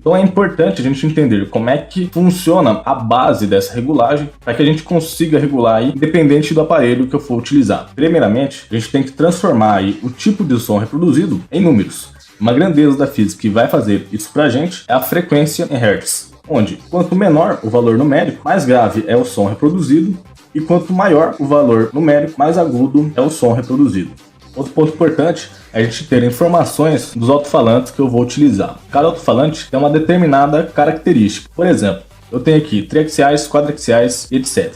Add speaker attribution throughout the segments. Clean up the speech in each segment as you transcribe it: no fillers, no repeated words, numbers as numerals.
Speaker 1: Então é importante a gente entender como é que funciona a base dessa regulagem para que a gente consiga regular aí, independente do aparelho que eu for utilizar. Primeiramente, a gente tem que transformar aí o tipo de som reproduzido em números. Uma grandeza da física que vai fazer isso para a gente é a frequência em Hertz, onde quanto menor o valor numérico, mais grave é o som reproduzido, e quanto maior o valor numérico, mais agudo é o som reproduzido. Outro ponto importante é a gente ter informações dos alto-falantes que eu vou utilizar. Cada alto-falante tem uma determinada característica. Por exemplo, eu tenho aqui triaxiais, quadriaxiais, etc.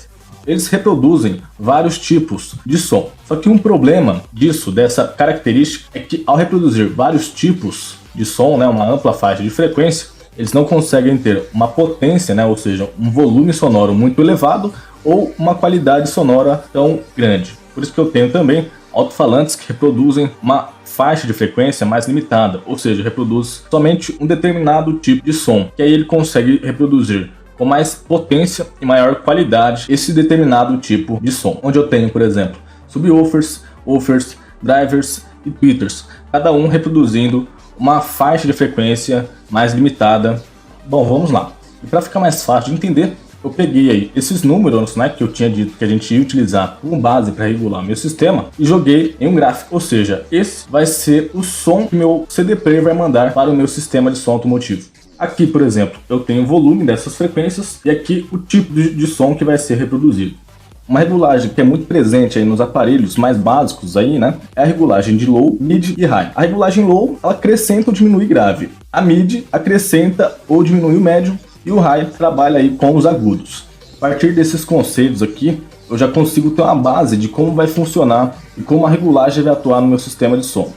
Speaker 1: Eles reproduzem vários tipos de som. Só que um problema dessa característica, é que ao reproduzir vários tipos de som, uma ampla faixa de frequência, eles não conseguem ter uma potência, ou seja, um volume sonoro muito elevado ou uma qualidade sonora tão grande. Por isso que eu tenho também alto-falantes que reproduzem uma faixa de frequência mais limitada, ou seja, reproduz somente um determinado tipo de som, que aí ele consegue reproduzir com mais potência e maior qualidade esse determinado tipo de som. Onde eu tenho, por exemplo, subwoofers, woofers, drivers e tweeters, cada um reproduzindo uma faixa de frequência mais limitada. Bom, vamos lá. E para ficar mais fácil de entender, eu peguei aí esses números, que eu tinha dito que a gente ia utilizar como base para regular meu sistema e joguei em um gráfico, ou seja, esse vai ser o som que meu CD player vai mandar para o meu sistema de som automotivo. Aqui, por exemplo, eu tenho o volume dessas frequências e aqui o tipo de som que vai ser reproduzido. Uma regulagem que é muito presente aí nos aparelhos mais básicos aí, é a regulagem de low, mid e high. A regulagem low, ela acrescenta ou diminui grave. A mid acrescenta ou diminui o médio. E o high trabalha aí com os agudos. A partir desses conceitos aqui, eu já consigo ter uma base de como vai funcionar e como a regulagem vai atuar no meu sistema de som.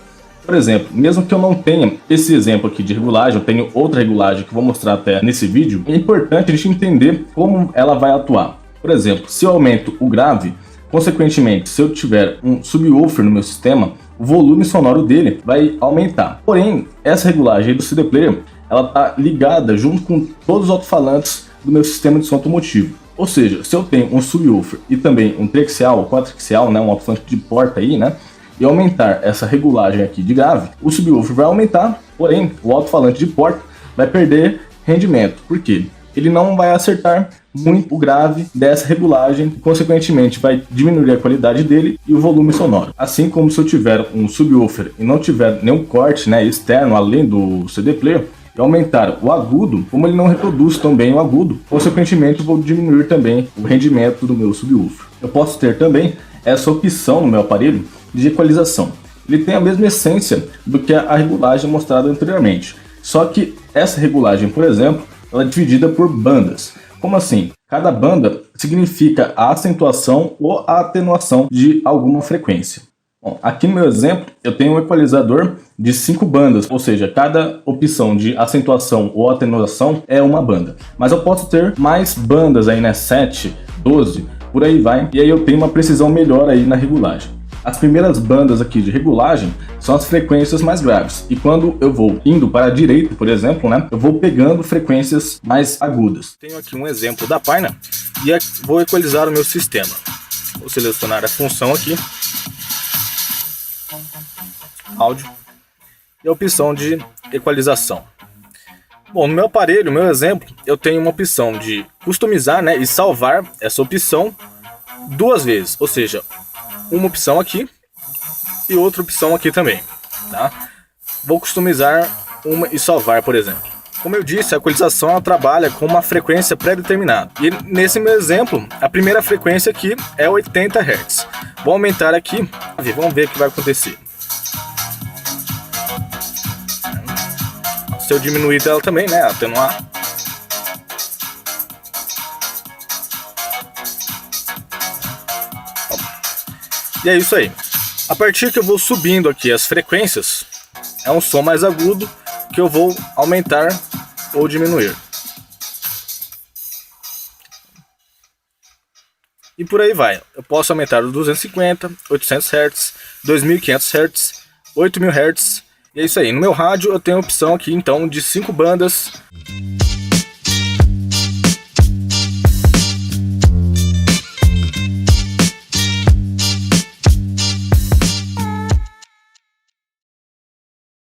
Speaker 1: Por exemplo, mesmo que eu não tenha esse exemplo aqui de regulagem, eu tenho outra regulagem que eu vou mostrar até nesse vídeo, é importante a gente entender como ela vai atuar. Por exemplo, se eu aumento o grave, consequentemente, se eu tiver um subwoofer no meu sistema, o volume sonoro dele vai aumentar. Porém, essa regulagem do CD player, ela está ligada junto com todos os alto-falantes do meu sistema de som automotivo. Ou seja, se eu tenho um subwoofer e também um triaxial ou quadriaxial, um alto-falante de porta aí, e aumentar essa regulagem aqui de grave, o subwoofer vai aumentar, porém o alto-falante de porta vai perder rendimento. Por quê? Ele não vai acertar muito o grave dessa regulagem e, consequentemente, vai diminuir a qualidade dele e o volume sonoro. Assim como se eu tiver um subwoofer e não tiver nenhum corte externo além do CD player, e aumentar o agudo, como ele não reproduz tão bem o agudo, consequentemente eu vou diminuir também o rendimento do meu subwoofer. Eu posso ter também essa opção no meu aparelho de equalização. Ele tem a mesma essência do que a regulagem mostrada anteriormente, só que essa regulagem, por exemplo, ela é dividida por bandas. Como assim? Cada banda significa a acentuação ou a atenuação de alguma frequência. Bom, aqui no meu exemplo, eu tenho um equalizador de 5 bandas, ou seja, cada opção de acentuação ou atenuação é uma banda. Mas eu posso ter mais bandas aí, 7, 12, por aí vai, e aí eu tenho uma precisão melhor aí na regulagem. As primeiras bandas aqui de regulagem são as frequências mais graves, e quando eu vou indo para a direita, por exemplo, eu vou pegando frequências mais agudas. Tenho aqui um exemplo da Pioneer e vou equalizar o meu sistema. Vou selecionar a função aqui, áudio, e a opção de equalização. Bom, no meu aparelho, meu exemplo, eu tenho uma opção de customizar e salvar essa opção 2 vezes, ou seja, uma opção aqui e outra opção aqui também, tá? Vou customizar uma e salvar, por exemplo. Como eu disse, a equalização ela trabalha com uma frequência pré-determinada. E nesse meu exemplo, a primeira frequência aqui é 80 Hz. Vou aumentar aqui, vamos ver o que vai acontecer. Se eu diminuir ela também, atenuar. E é isso aí. A partir que eu vou subindo aqui as frequências, é um som mais agudo que eu vou aumentar ou diminuir. E por aí vai. Eu posso aumentar o 250, 800 Hz, 2500 Hz, 8000 Hz. E é isso aí. No meu rádio eu tenho a opção aqui então de 5 bandas.